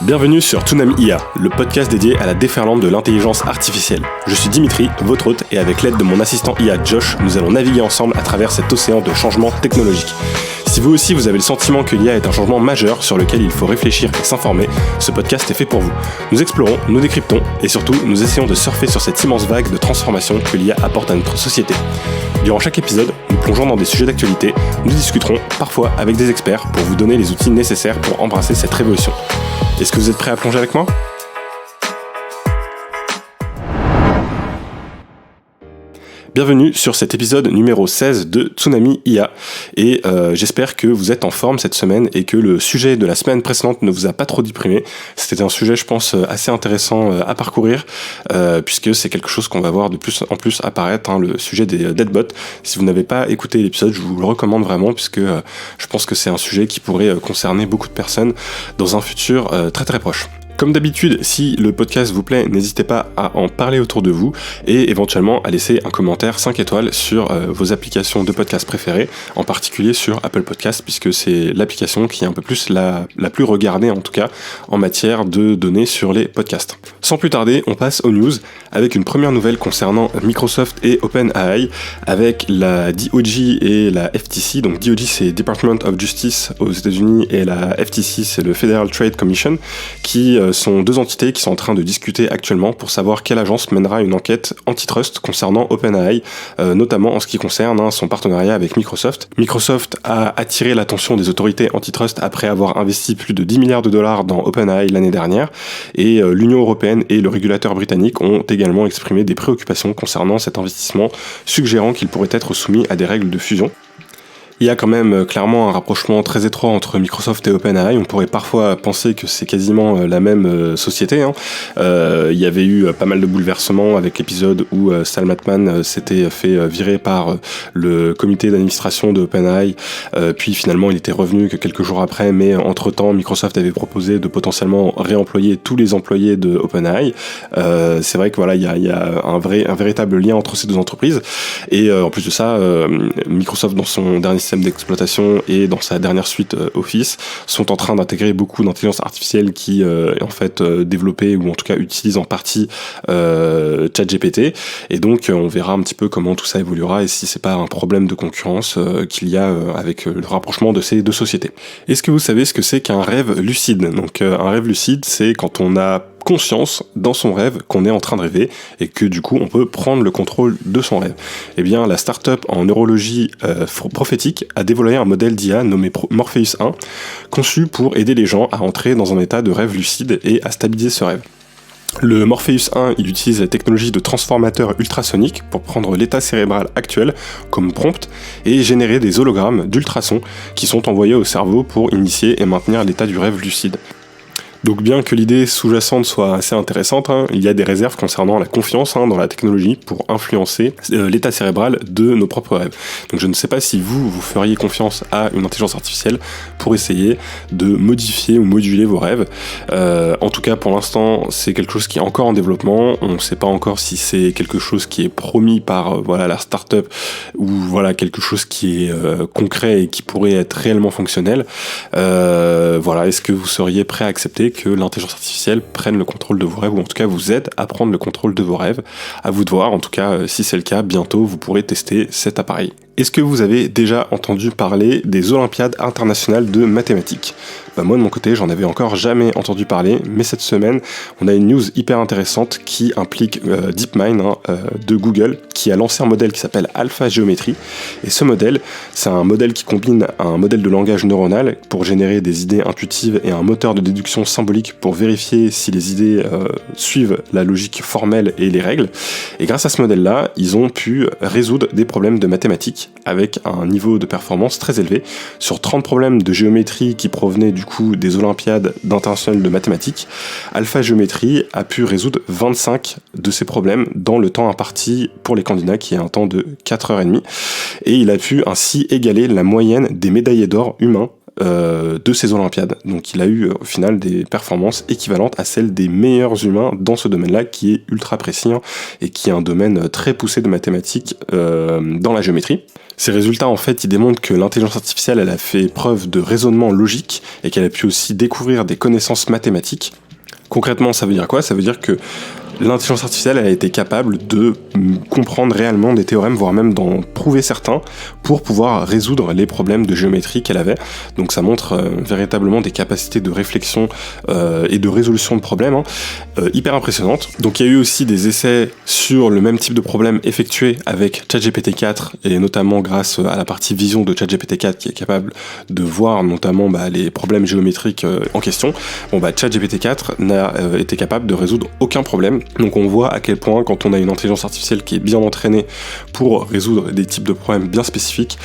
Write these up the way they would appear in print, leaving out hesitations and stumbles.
Bienvenue sur Toonami IA, le podcast dédié à la déferlante de l'intelligence artificielle. Je suis Dimitri, votre hôte, et avec l'aide de mon assistant IA Josh, nous allons naviguer ensemble à travers cet océan de changements technologiques. Si vous aussi vous avez le sentiment que l'IA est un changement majeur sur lequel il faut réfléchir et s'informer, ce podcast est fait pour vous. Nous explorons, nous décryptons et surtout nous essayons de surfer sur cette immense vague de transformation que l'IA apporte à notre société. Durant chaque épisode, nous plongeons dans des sujets d'actualité, nous discuterons parfois avec des experts pour vous donner les outils nécessaires pour embrasser cette révolution. Est-ce que vous êtes prêts à plonger avec moi ? Bienvenue sur cet épisode numéro 16 de Toonami IA et j'espère que vous êtes en forme cette semaine et que le sujet de la semaine précédente ne vous a pas trop déprimé. C'était un sujet je pense assez intéressant à parcourir puisque c'est quelque chose qu'on va voir de plus en plus apparaître, le sujet des deadbots. Si vous n'avez pas écouté l'épisode, je vous le recommande vraiment puisque je pense que c'est un sujet qui pourrait concerner beaucoup de personnes dans un futur très très proche. Comme d'habitude, si le podcast vous plaît, n'hésitez pas à en parler autour de vous et éventuellement à laisser un commentaire 5 étoiles sur vos applications de podcast préférées, en particulier sur Apple Podcast, puisque c'est l'application qui est un peu plus la plus regardée en tout cas en matière de données sur les podcasts. Sans plus tarder, on passe aux news avec une première nouvelle concernant Microsoft et OpenAI avec la DOJ et la FTC. Donc DOJ c'est Department of Justice aux États-Unis et la FTC c'est le Federal Trade Commission qui sont deux entités qui sont en train de discuter actuellement pour savoir quelle agence mènera une enquête antitrust concernant OpenAI, notamment en ce qui concerne son partenariat avec Microsoft. Microsoft a attiré l'attention des autorités antitrust après avoir investi plus de 10 milliards de dollars dans OpenAI l'année dernière, et l'Union européenne et le régulateur britannique ont également exprimé des préoccupations concernant cet investissement, suggérant qu'il pourrait être soumis à des règles de fusion. Il y a quand même clairement un rapprochement très étroit entre Microsoft et OpenAI. On pourrait parfois penser que c'est quasiment la même société. Il y avait eu pas mal de bouleversements avec l'épisode où Sam Altman s'était fait virer par le comité d'administration de OpenAI. Puis finalement, il était revenu que quelques jours après. Mais entre-temps, Microsoft avait proposé de potentiellement réemployer tous les employés de OpenAI. C'est vrai que voilà, il y a un véritable lien entre ces deux entreprises. Et en plus de ça, Microsoft dans son dernier système d'exploitation et dans sa dernière suite Office sont en train d'intégrer beaucoup d'intelligence artificielle qui en fait développée ou en tout cas utilise en partie ChatGPT, et donc on verra un petit peu comment tout ça évoluera et si c'est pas un problème de concurrence qu'il y a avec le rapprochement de ces deux sociétés. Est-ce que vous savez ce que c'est qu'un rêve lucide ? Donc un rêve lucide, c'est quand on a conscience dans son rêve qu'on est en train de rêver et que du coup on peut prendre le contrôle de son rêve. Eh bien la start-up en neurologie prophétique a développé un modèle d'IA nommé Morpheus 1, conçu pour aider les gens à entrer dans un état de rêve lucide et à stabiliser ce rêve. Le Morpheus 1, il utilise la technologie de transformateur ultrasonique pour prendre l'état cérébral actuel comme prompt et générer des hologrammes d'ultrasons qui sont envoyés au cerveau pour initier et maintenir l'état du rêve lucide. Donc bien que l'idée sous-jacente soit assez intéressante, il y a des réserves concernant la confiance dans la technologie pour influencer l'état cérébral de nos propres rêves. Donc je ne sais pas si vous feriez confiance à une intelligence artificielle pour essayer de modifier ou moduler vos rêves. En tout cas pour l'instant c'est quelque chose qui est encore en développement, on ne sait pas encore si c'est quelque chose qui est promis par la start-up ou quelque chose qui est concret et qui pourrait être réellement fonctionnel. Est-ce que vous seriez prêt à accepter que l'intelligence artificielle prenne le contrôle de vos rêves, ou en tout cas vous aide à prendre le contrôle de vos rêves? À vous de voir, en tout cas si c'est le cas, bientôt vous pourrez tester cet appareil. Est-ce que vous avez déjà entendu parler des Olympiades internationales de mathématiques ? Moi de mon côté j'en avais encore jamais entendu parler, mais cette semaine on a une news hyper intéressante qui implique DeepMind de Google, qui a lancé un modèle qui s'appelle AlphaGeometry, et ce modèle c'est un modèle qui combine un modèle de langage neuronal pour générer des idées intuitives et un moteur de déduction symbolique pour vérifier si les idées suivent la logique formelle et les règles. Et grâce à ce modèle là ils ont pu résoudre des problèmes de mathématiques avec un niveau de performance très élevé. Sur 30 problèmes de géométrie qui provenaient du coup des Olympiades internationales de mathématiques, AlphaGeometry a pu résoudre 25 de ces problèmes dans le temps imparti pour les candidats, qui est un temps de 4h30, et il a pu ainsi égaler la moyenne des médaillés d'or humains de ces Olympiades. Donc il a eu au final des performances équivalentes à celles des meilleurs humains dans ce domaine-là, qui est ultra précis et qui est un domaine très poussé de mathématiques dans la géométrie. Ces résultats, en fait, ils démontrent que l'intelligence artificielle, elle a fait preuve de raisonnement logique et qu'elle a pu aussi découvrir des connaissances mathématiques. Concrètement, ça veut dire quoi ? Ça veut dire que l'intelligence artificielle, elle a été capable de comprendre réellement des théorèmes, voire même d'en prouver certains, pour pouvoir résoudre les problèmes de géométrie qu'elle avait. Donc ça montre véritablement des capacités de réflexion et de résolution de problèmes hyper impressionnantes. Donc il y a eu aussi des essais sur le même type de problème effectués avec ChatGPT 4, et notamment grâce à la partie vision de ChatGPT 4 qui est capable de voir notamment les problèmes géométriques en question. ChatGPT 4 n'a été capable de résoudre aucun problème. Donc on voit à quel point, quand on a une intelligence artificielle qui est bien entraînée pour résoudre des types de problèmes bien spécifiques,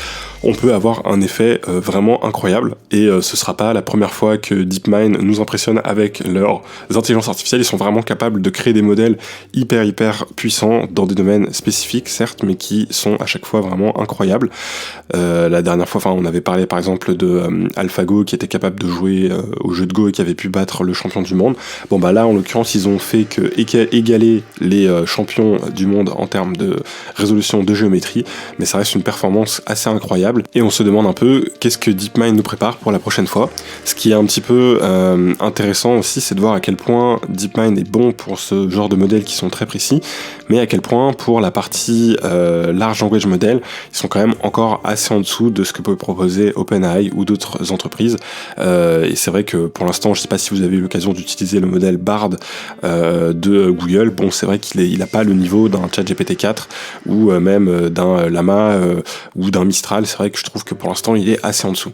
on peut avoir un effet vraiment incroyable. Et ce sera pas la première fois que DeepMind nous impressionne avec leurs intelligences artificielles. Ils sont vraiment capables de créer des modèles hyper puissants dans des domaines spécifiques, certes, mais qui sont à chaque fois vraiment incroyables. La dernière fois, on avait parlé par exemple de AlphaGo, qui était capable de jouer au jeu de Go et qui avait pu battre le champion du monde. Là, en l'occurrence, ils ont fait que égaler les champions du monde en termes de résolution de géométrie, mais ça reste une performance assez incroyable. Et on se demande un peu qu'est-ce que DeepMind nous prépare pour la prochaine fois. Ce qui est un petit peu intéressant aussi, c'est de voir à quel point DeepMind est bon pour ce genre de modèles qui sont très précis, mais à quel point pour la partie large language model, ils sont quand même encore assez en dessous de ce que peut proposer OpenAI ou d'autres entreprises. Et c'est vrai que pour l'instant, je sais pas si vous avez eu l'occasion d'utiliser le modèle Bard de Google. Bon, c'est vrai qu'il n'a pas le niveau d'un ChatGPT 4 ou même d'un Llama ou d'un Mistral. C'est vrai que je trouve que pour l'instant, il est assez en dessous.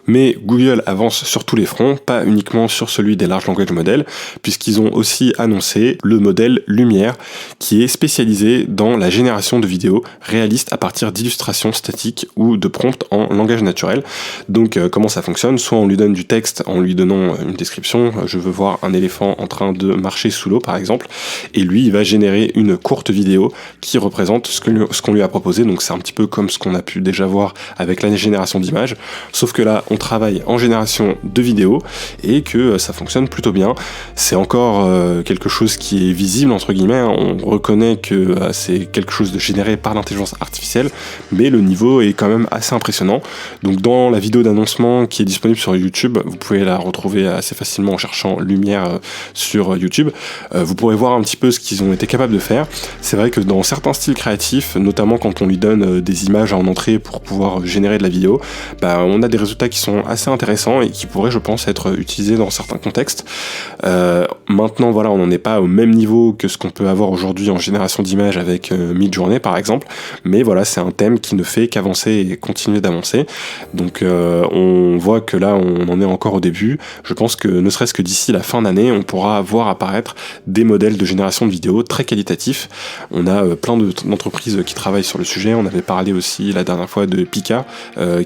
Mais Google avance sur tous les fronts, pas uniquement sur celui des large language models, puisqu'ils ont aussi annoncé le modèle Lumière, qui est spécialisé dans la génération de vidéos réalistes à partir d'illustrations statiques ou de prompts en langage naturel. Donc comment ça fonctionne ? Soit on lui donne du texte en lui donnant une description, je veux voir un éléphant en train de marcher sous l'eau par exemple, et lui il va générer une courte vidéo qui représente ce qu'on lui a proposé. Donc c'est un petit peu comme ce qu'on a pu déjà voir avec la génération d'images, sauf que là on travaille en génération de vidéos et que ça fonctionne plutôt bien. C'est encore quelque chose qui est visible entre guillemets, on reconnaît que c'est quelque chose de généré par l'intelligence artificielle, mais le niveau est quand même assez impressionnant. Donc dans la vidéo d'annoncement qui est disponible sur YouTube, vous pouvez la retrouver assez facilement en cherchant Lumière sur YouTube, vous pourrez voir un petit peu ce qu'ils ont été capables de faire. C'est vrai que dans certains styles créatifs, notamment quand on lui donne des images en entrée pour pouvoir générer de la vidéo, on a des résultats qui sont assez intéressants et qui pourraient, je pense, être utilisés dans certains contextes. Maintenant, voilà, on n'en est pas au même niveau que ce qu'on peut avoir aujourd'hui en génération d'images avec Midjourney, par exemple, mais voilà, c'est un thème qui ne fait qu'avancer et continuer d'avancer. Donc, on voit que là, on en est encore au début. Je pense que, ne serait-ce que d'ici la fin d'année, on pourra voir apparaître des modèles de génération de vidéos très qualitatifs. On a plein d'entreprises qui travaillent sur le sujet. On avait parlé aussi la dernière fois de Pika,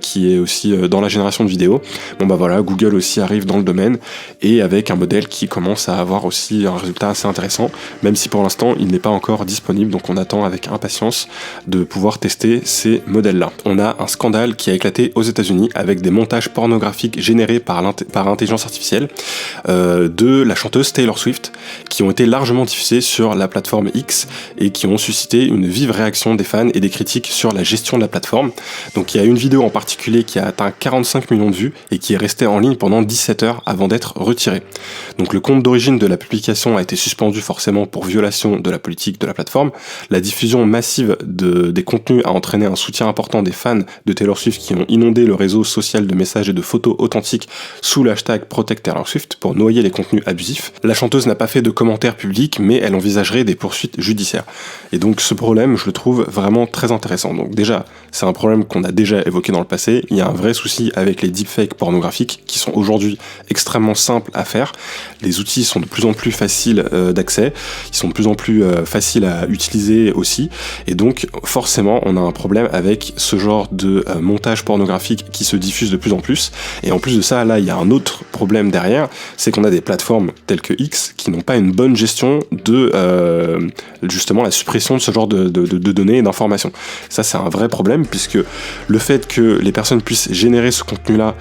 qui est aussi dans la génération de vidéos. Voilà, Google aussi arrive dans le domaine et avec un modèle qui commence à avoir aussi un résultat assez intéressant, même si pour l'instant il n'est pas encore disponible, donc on attend avec impatience de pouvoir tester ces modèles-là. On a un scandale qui a éclaté aux États-Unis avec des montages pornographiques générés par l'intelligence artificielle de la chanteuse Taylor Swift, qui ont été largement diffusés sur la plateforme X et qui ont suscité une vive réaction des fans et des critiques sur la gestion de la plateforme. Donc il y a une vidéo en particulier qui a atteint 45 millions de vues et qui est resté en ligne pendant 17 heures avant d'être retiré. Donc le compte d'origine de la publication a été suspendu forcément pour violation de la politique de la plateforme. La diffusion massive des contenus a entraîné un soutien important des fans de Taylor Swift qui ont inondé le réseau social de messages et de photos authentiques sous le hashtag Protect Taylor Swift pour noyer les contenus abusifs. La chanteuse n'a pas fait de commentaires publics, mais elle envisagerait des poursuites judiciaires. Et donc ce problème, je le trouve vraiment très intéressant. Donc déjà, c'est un problème qu'on a déjà évoqué dans le passé. Il y a un vrai souci avec les deepfakes pornographiques qui sont aujourd'hui extrêmement simples à faire. Les outils sont de plus en plus faciles d'accès, ils sont de plus en plus faciles à utiliser aussi, et donc forcément on a un problème avec ce genre de montage pornographique qui se diffuse de plus en plus. Et en plus de ça, là il y a un autre problème derrière, c'est qu'on a des plateformes telles que X qui n'ont pas une bonne gestion de justement la suppression de ce genre de données et d'informations. Ça c'est un vrai problème, puisque le fait que les personnes puissent générer ce contenu contenu-là,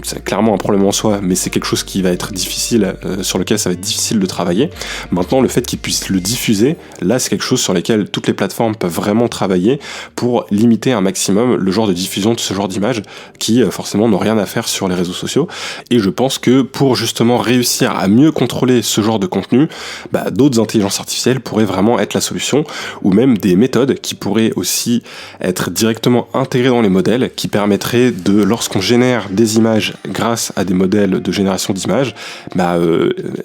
c'est clairement un problème en soi, mais c'est quelque chose qui va être difficile, sur lequel ça va être difficile de travailler. Maintenant, le fait qu'ils puissent le diffuser, là, c'est quelque chose sur lequel toutes les plateformes peuvent vraiment travailler pour limiter un maximum le genre de diffusion de ce genre d'images qui, forcément, n'ont rien à faire sur les réseaux sociaux. Et je pense que pour justement réussir à mieux contrôler ce genre de contenu, d'autres intelligences artificielles pourraient vraiment être la solution, ou même des méthodes qui pourraient aussi être directement intégrées dans les modèles, qui permettraient de, lorsqu'on génère des images grâce à des modèles de génération d'images,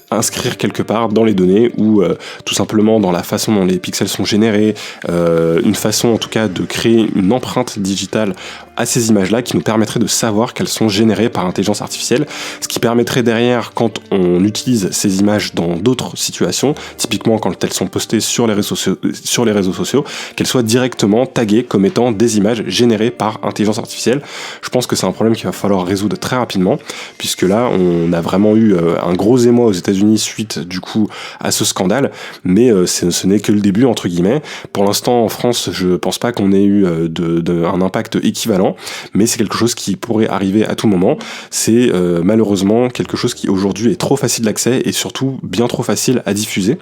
inscrire quelque part dans les données ou tout simplement dans la façon dont les pixels sont générés, une façon en tout cas de créer une empreinte digitale à ces images-là qui nous permettrait de savoir qu'elles sont générées par intelligence artificielle, ce qui permettrait derrière, quand on utilise ces images dans d'autres situations, typiquement quand elles sont postées sur les réseaux sociaux, qu'elles soient directement taguées comme étant des images générées par intelligence artificielle. Je pense que c'est un problème qu'il va falloir résoudre très rapidement, puisque là, on a vraiment eu un gros émoi aux États-Unis suite du coup à ce scandale, mais ce n'est que le début entre guillemets. Pour l'instant, en France, je pense pas qu'on ait eu un impact équivalent, mais c'est quelque chose qui pourrait arriver à tout moment. C'est malheureusement quelque chose qui aujourd'hui est trop facile d'accès et surtout bien trop facile à diffuser.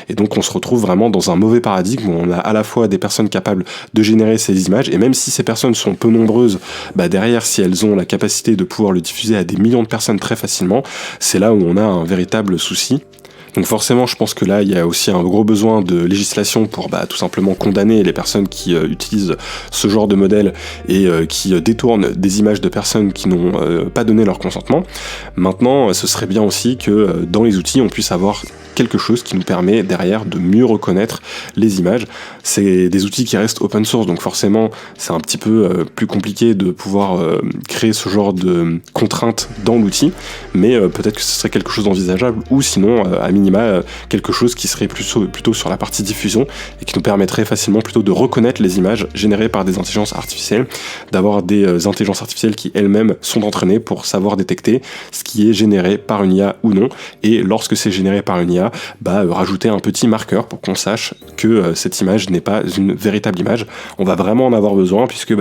Et donc on se retrouve vraiment dans un mauvais paradigme où on a à la fois des personnes capables de générer ces images, et même si ces personnes sont peu nombreuses, derrière, si elles ont la capacité de pouvoir le diffuser à des millions de personnes très facilement, c'est là où on a un véritable souci. Donc forcément, je pense que là, il y a aussi un gros besoin de législation pour tout simplement condamner les personnes qui utilisent ce genre de modèle et qui détournent des images de personnes qui n'ont pas donné leur consentement. Maintenant, ce serait bien aussi que dans les outils, on puisse avoir quelque chose qui nous permet derrière de mieux reconnaître les images. C'est des outils qui restent open source, donc forcément c'est un petit peu plus compliqué de pouvoir créer ce genre de contraintes dans l'outil, mais peut-être que ce serait quelque chose d'envisageable, ou sinon à minima quelque chose qui serait plutôt sur la partie diffusion et qui nous permettrait facilement plutôt de reconnaître les images générées par des intelligences artificielles, d'avoir des intelligences artificielles qui elles-mêmes sont entraînées pour savoir détecter ce qui est généré par une IA ou non, et lorsque c'est généré par une IA, rajouter un petit marqueur pour qu'on sache que cette image n'est pas une véritable image. On va vraiment en avoir besoin puisque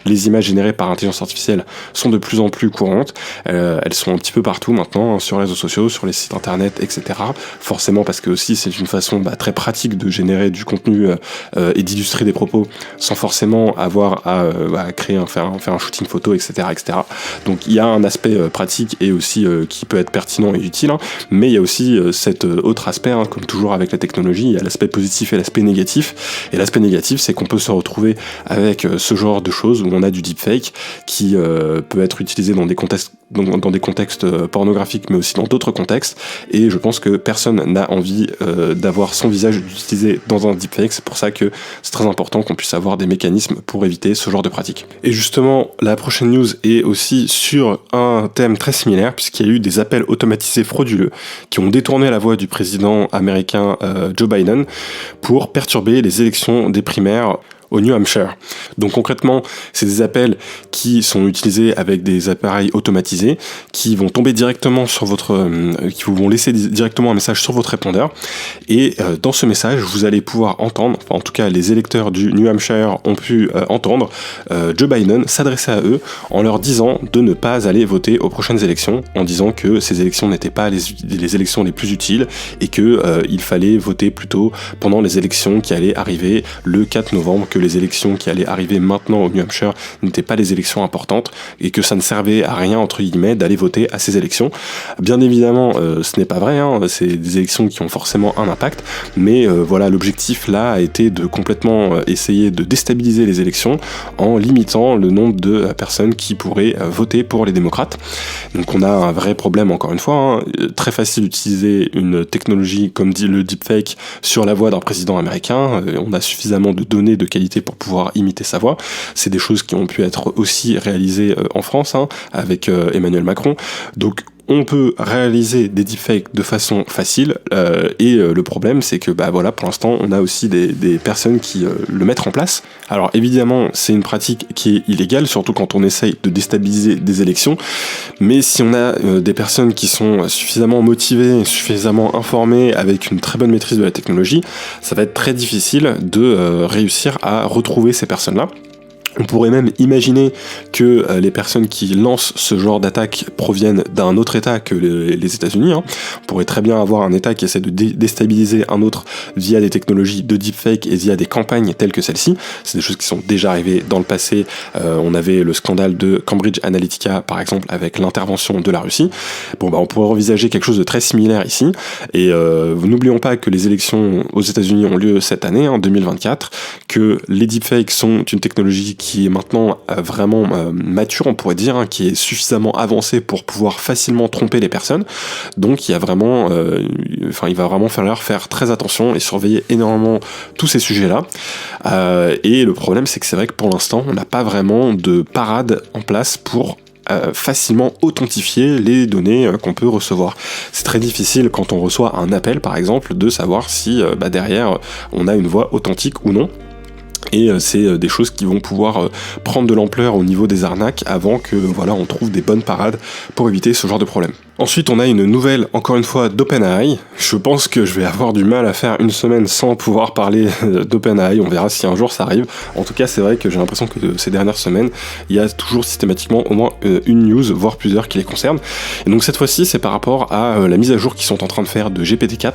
les images générées par intelligence artificielle sont de plus en plus courantes. Elles sont un petit peu partout maintenant, sur les réseaux sociaux, sur les sites internet, etc. Forcément parce que aussi c'est une façon très pratique de générer du contenu et d'illustrer des propos sans forcément avoir à faire un shooting photo, etc., etc. Donc il y a un aspect pratique et aussi qui peut être pertinent et utile, mais il y a aussi cet autre aspect, comme toujours avec la technologie, il y a l'aspect positif et l'aspect négatif. Et l'aspect négatif, c'est qu'on peut se retrouver avec ce genre de choses où on a du deepfake qui peut être utilisé dans des contextes pornographiques, mais aussi dans d'autres contextes. Et je pense que personne n'a envie d'avoir son visage utilisé dans un deepfake. C'est pour ça que c'est très important qu'on puisse avoir des mécanismes pour éviter ce genre de pratiques. Et justement, la prochaine news est aussi sur un thème très similaire, puisqu'il y a eu des appels automatisés frauduleux qui ont détourné la voix du président américain Joe Biden pour perturber les élections des primaires au New Hampshire. Donc concrètement, c'est des appels qui sont utilisés avec des appareils automatisés qui vont tomber directement sur qui vous vont laisser directement un message sur votre répondeur, et dans ce message, vous allez pouvoir entendre, en tout cas les électeurs du New Hampshire ont pu entendre Joe Biden s'adresser à eux en leur disant de ne pas aller voter aux prochaines élections, en disant que ces élections n'étaient pas les élections les plus utiles et que il fallait voter plutôt pendant les élections qui allaient arriver le 4 novembre, que les élections qui allaient arriver maintenant au New Hampshire n'étaient pas les élections importantes et que ça ne servait à rien, entre guillemets, d'aller voter à ces élections. Bien évidemment, ce n'est pas vrai, c'est des élections qui ont forcément un impact, mais voilà, l'objectif là a été de complètement essayer de déstabiliser les élections en limitant le nombre de personnes qui pourraient voter pour les démocrates. Donc on a un vrai problème, encore une fois, très facile d'utiliser une technologie comme dit le deepfake sur la voix d'un président américain. On a suffisamment de données de qualité pour pouvoir imiter sa voix. C'est des choses qui ont pu être aussi réalisées en France avec Emmanuel Macron. Donc on peut réaliser des deepfakes de façon facile et le problème c'est que voilà, pour l'instant on a aussi des personnes qui le mettent en place. Alors évidemment c'est une pratique qui est illégale, surtout quand on essaye de déstabiliser des élections, mais si on a des personnes qui sont suffisamment motivées, suffisamment informées, avec une très bonne maîtrise de la technologie, ça va être très difficile de réussir à retrouver ces personnes-là. On pourrait même imaginer que les personnes qui lancent ce genre d'attaque proviennent d'un autre État que les États-Unis. On pourrait très bien avoir un État qui essaie de déstabiliser un autre via des technologies de deepfake et via des campagnes telles que celle-ci. C'est des choses qui sont déjà arrivées dans le passé. On avait le scandale de Cambridge Analytica, par exemple, avec l'intervention de la Russie. On pourrait envisager quelque chose de très similaire ici. Et n'oublions pas que les élections aux États-Unis ont lieu cette année, en 2024, que les deepfakes sont une technologie qui est maintenant vraiment mature, on pourrait dire, qui est suffisamment avancée pour pouvoir facilement tromper les personnes. Donc il va vraiment falloir faire très attention et surveiller énormément tous ces sujets-là. Et le problème, c'est que c'est vrai que pour l'instant, on n'a pas vraiment de parade en place pour facilement authentifier les données qu'on peut recevoir. C'est très difficile quand on reçoit un appel, par exemple, de savoir si derrière on a une voix authentique ou non. Et c'est des choses qui vont pouvoir prendre de l'ampleur au niveau des arnaques avant que on trouve des bonnes parades pour éviter ce genre de problème. Ensuite, on a une nouvelle, encore une fois, d'OpenAI. Je pense que je vais avoir du mal à faire une semaine sans pouvoir parler d'OpenAI. On verra si un jour ça arrive. En tout cas, c'est vrai que j'ai l'impression que ces dernières semaines, il y a toujours systématiquement au moins une news, voire plusieurs qui les concernent. Et donc cette fois-ci, c'est par rapport à la mise à jour qu'ils sont en train de faire de GPT-4.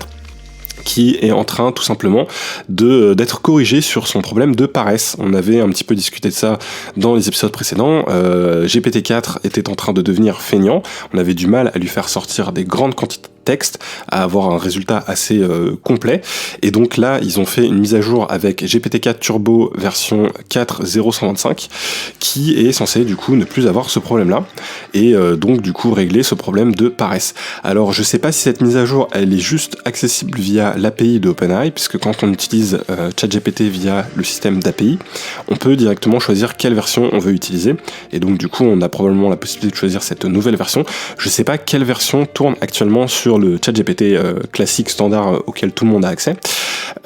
Qui est en train tout simplement d'être corrigé sur son problème de paresse. On avait un petit peu discuté de ça dans les épisodes précédents. GPT-4 était en train de devenir feignant. On avait du mal à lui faire sortir des grandes quantités de texte, à avoir un résultat assez complet. Et donc là, ils ont fait une mise à jour avec GPT-4 Turbo version 4.0.125 qui est censé du coup ne plus avoir ce problème-là et donc du coup régler ce problème de paresse. Alors je sais pas si cette mise à jour elle est juste accessible via l'API de OpenAI, puisque quand on utilise ChatGPT via le système d'API, on peut directement choisir quelle version on veut utiliser et donc du coup on a probablement la possibilité de choisir cette nouvelle version. Je sais pas quelle version tourne actuellement sur le ChatGPT classique standard auquel tout le monde a accès,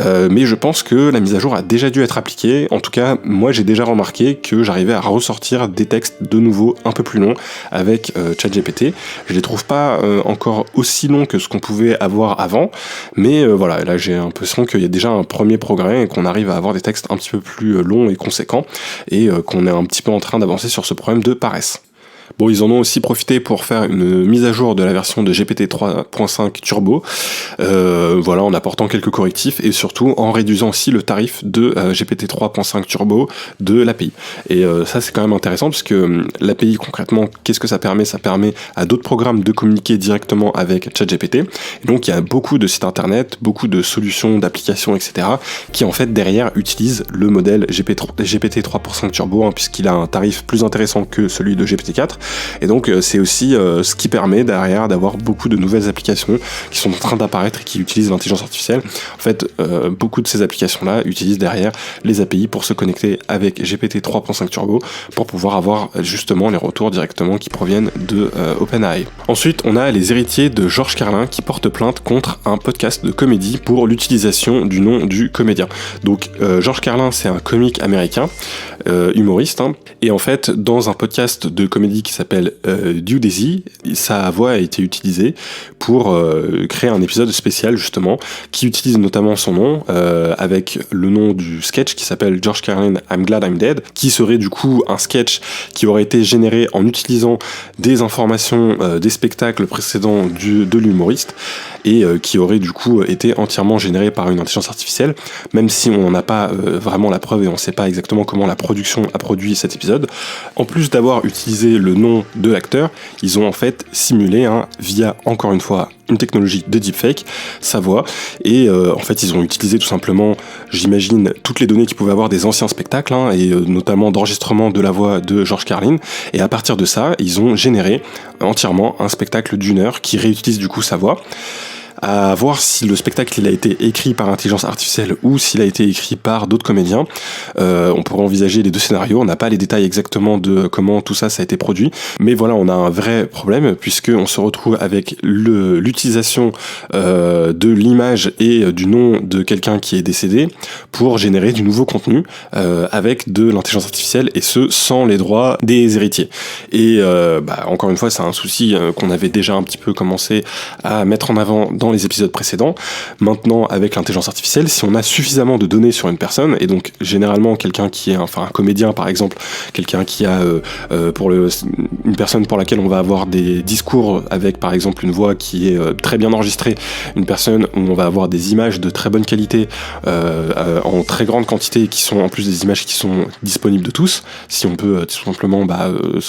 mais je pense que la mise à jour a déjà dû être appliquée. En tout cas, moi j'ai déjà remarqué que j'arrivais à ressortir des textes de nouveau un peu plus longs avec ChatGPT. Je les trouve pas encore aussi longs que ce qu'on pouvait avoir avant, mais là j'ai l'impression qu'il y a déjà un premier progrès et qu'on arrive à avoir des textes un petit peu plus longs et conséquents et qu'on est un petit peu en train d'avancer sur ce problème de paresse. Bon, ils en ont aussi profité pour faire une mise à jour de la version de GPT 3.5 Turbo, en apportant quelques correctifs et surtout en réduisant aussi le tarif de GPT 3.5 Turbo de l'API. Et ça, c'est quand même intéressant parce que l'API, concrètement, qu'est-ce que ça permet ? Ça permet à d'autres programmes de communiquer directement avec ChatGPT. Et donc, il y a beaucoup de sites internet, beaucoup de solutions, d'applications, etc., qui en fait derrière utilisent le modèle GPT 3.5 Turbo, puisqu'il a un tarif plus intéressant que celui de GPT-4. Et donc c'est aussi ce qui permet derrière d'avoir beaucoup de nouvelles applications qui sont en train d'apparaître et qui utilisent l'intelligence artificielle. En fait, beaucoup de ces applications-là utilisent derrière les API pour se connecter avec GPT 3.5 Turbo pour pouvoir avoir justement les retours directement qui proviennent de OpenAI. Ensuite, on a les héritiers de George Carlin qui portent plainte contre un podcast de comédie pour l'utilisation du nom du comédien. Donc George Carlin, c'est un comique américain, humoriste, et en fait, dans un podcast de comédie qui s'appelle Due Daisy, sa voix a été utilisée pour créer un épisode spécial justement qui utilise notamment son nom avec le nom du sketch qui s'appelle George Carlin I'm Glad I'm Dead, qui serait du coup un sketch qui aurait été généré en utilisant des informations des spectacles précédents de l'humoriste et qui aurait du coup été entièrement généré par une intelligence artificielle, même si on n'en a pas vraiment la preuve et on ne sait pas exactement comment la production a produit cet épisode. En plus d'avoir utilisé le nom de l'acteur, ils ont en fait simulé via encore une fois une technologie de deepfake sa voix et en fait ils ont utilisé tout simplement, j'imagine, toutes les données qu'ils pouvaient avoir des anciens spectacles et notamment d'enregistrement de la voix de George Carlin, et à partir de ça ils ont généré entièrement un spectacle d'1 heure qui réutilise du coup sa voix. À voir si le spectacle il a été écrit par intelligence artificielle ou s'il a été écrit par d'autres comédiens. On pourrait envisager les deux scénarios, on n'a pas les détails exactement de comment tout ça a été produit, mais voilà, on a un vrai problème puisqu'on se retrouve avec l'utilisation de l'image et du nom de quelqu'un qui est décédé pour générer du nouveau contenu avec de l'intelligence artificielle, et ce sans les droits des héritiers. Et encore une fois, c'est un souci qu'on avait déjà un petit peu commencé à mettre en avant dans dans les épisodes précédents. Maintenant, avec l'intelligence artificielle, si on a suffisamment de données sur une personne, et donc généralement quelqu'un qui est, un comédien par exemple, quelqu'un qui a une personne pour laquelle on va avoir des discours avec par exemple une voix qui est très bien enregistrée, une personne où on va avoir des images de très bonne qualité en très grande quantité, qui sont en plus des images qui sont disponibles de tous. Si on peut tout simplement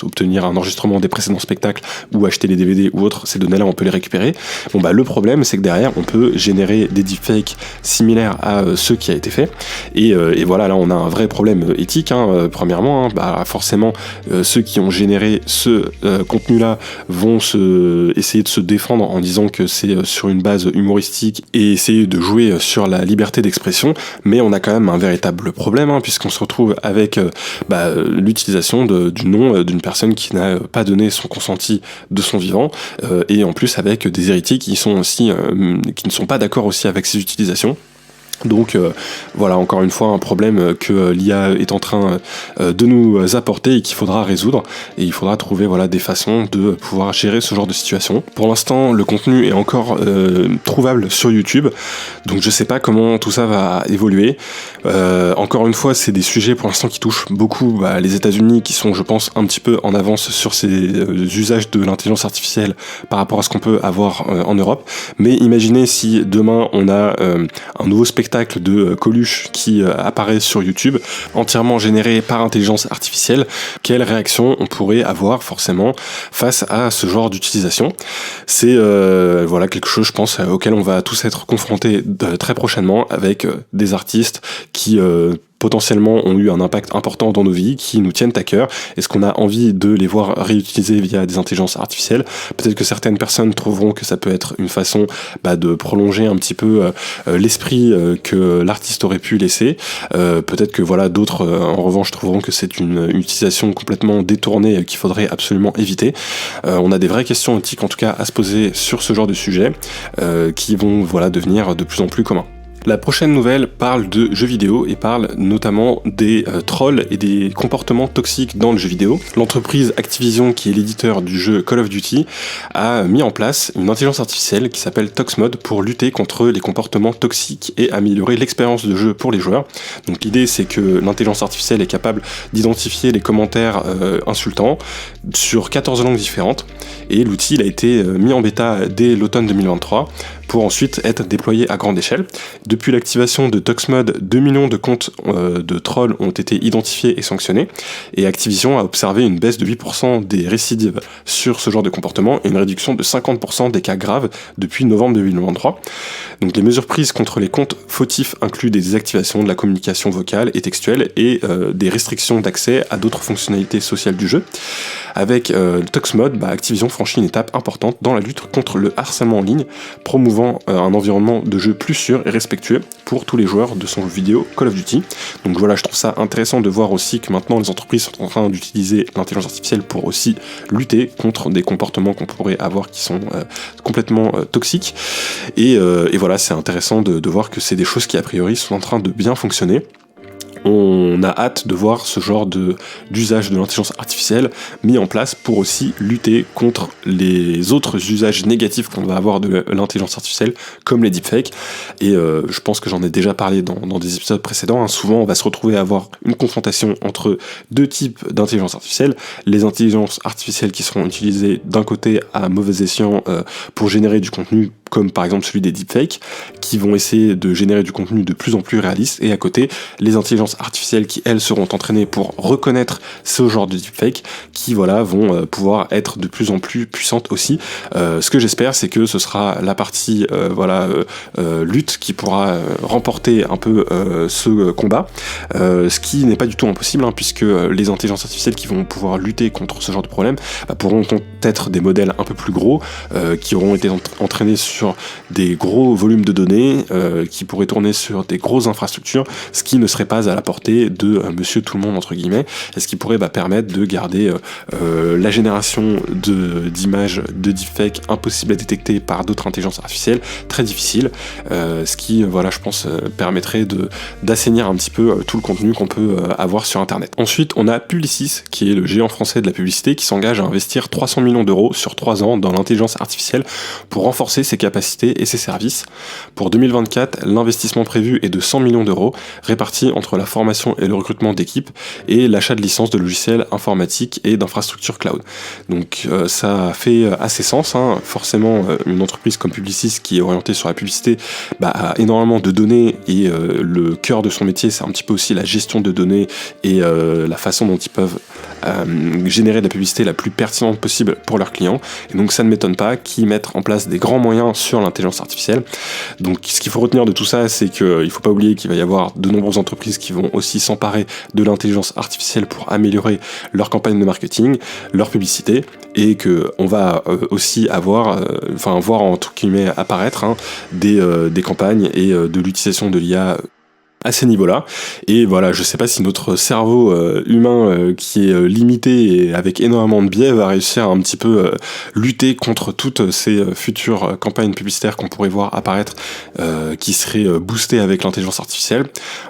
obtenir un enregistrement des précédents spectacles ou acheter les DVD ou autres, ces données-là on peut les récupérer. Le problème c'est que derrière on peut générer des deepfakes similaires à ceux qui a été fait, et voilà, là on a un vrai problème éthique, premièrement, forcément ceux qui ont généré ce contenu-là vont essayer de se défendre en disant que c'est sur une base humoristique et essayer de jouer sur la liberté d'expression, mais on a quand même un véritable problème, puisqu'on se retrouve avec l'utilisation du nom d'une personne qui n'a pas donné son consenti de son vivant, et en plus avec des héritiers qui sont aussi qui ne sont pas d'accord aussi avec ces utilisations. Donc voilà, encore une fois un problème que l'IA est en train de nous apporter et qu'il faudra résoudre, et il faudra trouver des façons de pouvoir gérer ce genre de situation. Pour l'instant le contenu est encore trouvable sur YouTube, donc je sais pas comment tout ça va évoluer. Encore une fois, c'est des sujets pour l'instant qui touchent beaucoup les États-Unis, qui sont, je pense, un petit peu en avance sur ces usages de l'intelligence artificielle par rapport à ce qu'on peut avoir en Europe. Mais imaginez si demain on a un nouveau spectacle de Coluche qui apparaît sur YouTube, entièrement généré par intelligence artificielle. Quelle réaction on pourrait avoir forcément face à ce genre d'utilisation? C'est quelque chose, je pense, auquel on va tous être confrontés très prochainement, avec des artistes qui potentiellement ont eu un impact important dans nos vies, qui nous tiennent à cœur. Est-ce qu'on a envie de les voir réutilisés via des intelligences artificielles? Peut-être que certaines personnes trouveront que ça peut être une façon de prolonger un petit peu l'esprit que l'artiste aurait pu laisser. Peut-être que d'autres en revanche trouveront que c'est une utilisation complètement détournée qu'il faudrait absolument éviter. On a des vraies questions éthiques en tout cas à se poser sur ce genre de sujet qui vont devenir de plus en plus communs. La prochaine nouvelle parle de jeux vidéo et parle notamment des trolls et des comportements toxiques dans le jeu vidéo. L'entreprise Activision, qui est l'éditeur du jeu Call of Duty, a mis en place une intelligence artificielle qui s'appelle ToxMod pour lutter contre les comportements toxiques et améliorer l'expérience de jeu pour les joueurs. Donc l'idée, c'est que l'intelligence artificielle est capable d'identifier les commentaires insultants sur 14 langues différentes, et l'outil il a été mis en bêta dès l'automne 2023 pour ensuite être déployé à grande échelle. Depuis l'activation de ToxMod, 2 millions de comptes de trolls ont été identifiés et sanctionnés, et Activision a observé une baisse de 8% des récidives sur ce genre de comportement et une réduction de 50% des cas graves depuis novembre 2023. Donc les mesures prises contre les comptes fautifs incluent des désactivations de la communication vocale et textuelle et des restrictions d'accès à d'autres fonctionnalités sociales du jeu. Avec ToxMod, Activision franchit une étape importante dans la lutte contre le harcèlement en ligne, promouvant un environnement de jeu plus sûr et respectueux pour tous les joueurs de son jeu vidéo Call of Duty. Donc voilà, je trouve ça intéressant de voir aussi que maintenant les entreprises sont en train d'utiliser l'intelligence artificielle pour aussi lutter contre des comportements qu'on pourrait avoir qui sont complètement toxiques. Et voilà, c'est intéressant de voir que c'est des choses qui a priori sont en train de bien fonctionner. On a hâte de voir ce genre d'usage de l'intelligence artificielle mis en place pour aussi lutter contre les autres usages négatifs qu'on va avoir de l'intelligence artificielle, comme les deepfakes. Et je pense que j'en ai déjà parlé dans des épisodes précédents. Souvent, on va se retrouver à avoir une confrontation entre deux types d'intelligence artificielle. Les intelligences artificielles qui seront utilisées d'un côté à mauvais escient pour générer du contenu, comme par exemple celui des deepfakes, qui vont essayer de générer du contenu de plus en plus réaliste, et à côté, les intelligences artificielles qui, elles, seront entraînées pour reconnaître ce genre de deepfake, qui, vont pouvoir être de plus en plus puissantes aussi. Ce que j'espère, c'est que ce sera la partie, lutte qui pourra remporter un peu ce combat, ce qui n'est pas du tout impossible, puisque les intelligences artificielles qui vont pouvoir lutter contre ce genre de problème pourront être des modèles un peu plus gros, qui auront été entraînés sur des gros volumes de données, qui pourraient tourner sur des grosses infrastructures, ce qui ne serait pas à la portée de monsieur tout le monde entre guillemets, et ce qui pourrait permettre de garder la génération d'images de deepfake impossible à détecter par d'autres intelligences artificielles, très difficile, ce qui je pense permettrait d'assainir un petit peu tout le contenu qu'on peut avoir sur internet. Ensuite, on a Publicis, qui est le géant français de la publicité, qui s'engage à investir 300 millions d'euros sur 3 ans dans l'intelligence artificielle pour renforcer ses capacités et ses services. Pour 2024, l'investissement prévu est de 100 millions d'euros, répartis entre la formation et le recrutement d'équipes et l'achat de licences de logiciels informatiques et d'infrastructures cloud. Donc ça fait assez sens, hein. Forcément une entreprise comme Publicis qui est orientée sur la publicité a énormément de données et le cœur de son métier c'est un petit peu aussi la gestion de données et la façon dont ils peuvent générer de la publicité la plus pertinente possible pour leurs clients, et donc ça ne m'étonne pas qu'ils mettent en place des grands moyens sur l'intelligence artificielle. Donc ce qu'il faut retenir de tout ça, c'est qu'il ne faut pas oublier qu'il va y avoir de nombreuses entreprises qui vont aussi s'emparer de l'intelligence artificielle pour améliorer leur campagne de marketing, leur publicité, et qu'on va aussi voir entre guillemets apparaître des campagnes et de l'utilisation de l'IA à ces niveaux-là. Et voilà, je sais pas si notre cerveau humain qui est limité et avec énormément de biais va réussir à un petit peu lutter contre toutes ces futures campagnes publicitaires qu'on pourrait voir apparaître qui seraient boostées avec l'intelligence artificielle.